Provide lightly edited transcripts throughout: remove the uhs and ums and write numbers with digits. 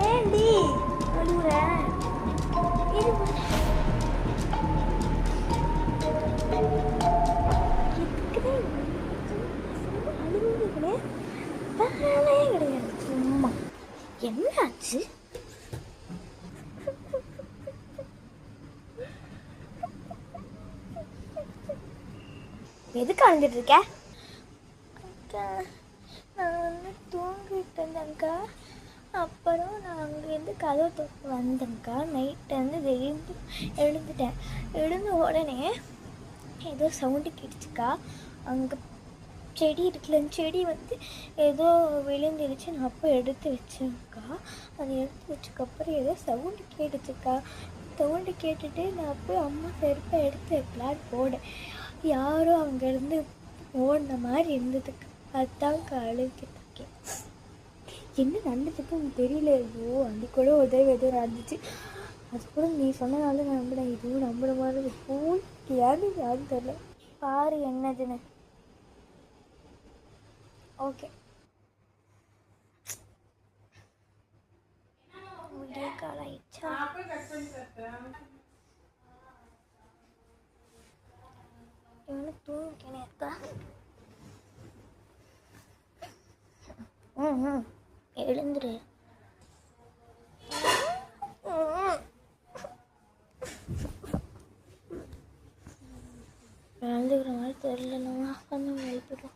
ஏண்டி அழுகுற? கிடையாது, சும்மா என்னாச்சு? எதுக்கு அழுந்துட்டு இருக்க? அக்கா, நான் வந்து தூங்கிட்டு இருந்தேங்க்கா. அப்புறம் நான் அங்கேருந்து கதவு தொட்டு வந்தேங்க்கா. நைட்டு வந்து திடீர்னு எழுந்துட்டேன். எழுந்த உடனே ஏதோ சவுண்டு கேட்டுச்சுக்கா. அங்கே செடி இருக்குல்ல, செடி வந்து ஏதோ விழுந்துருச்சு. நான் அப்போ எடுத்து வச்சேன்க்கா. அதை எடுத்து வச்சக்கப்புறம் ஏதோ சவுண்டு கேட்டுச்சுக்கா. சவுண்டு கேட்டுட்டு நான் போய் அம்மா செருப்பை எடுத்து வைக்கலான்னு போனேன். யாரோ அங்கேருந்து ஓடின மாதிரி இருந்ததுக்கு. அதுதான்க்கா அழுகிட்டு இருக்கேன். என்ன நடந்துச்சுன்னு தெரியல. ஐயோ, அன்றைக்கி கூட உதவி எதுவும் நடந்துச்சு. அதுக்கப்புறம் நீ சொன்னனால நான் நம்பினேன். இதுவும் நம்புற மாதிரி போய் யாருன்னு தெரியல. பாரு என்னதுன்னு. ஓகே, வீடியோ கால் ஆயிடுச்சா? இவனு தூங்கினே இருக்கா. எழுந்துரு. எழுந்துக்கிற மாதிரி தெரியலன்னா கொஞ்சம் எழுப்பிடும்.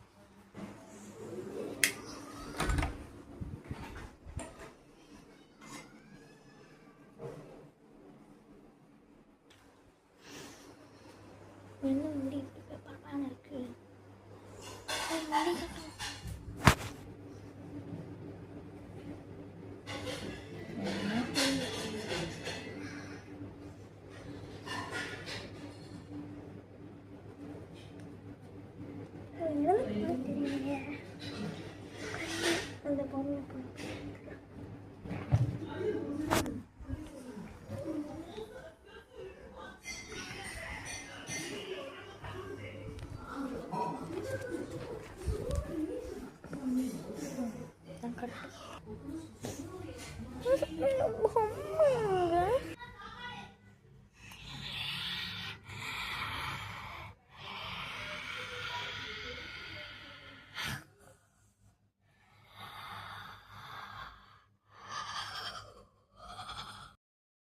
என்ன முடி பரவான இருக்கு. அந்த பொண்ணு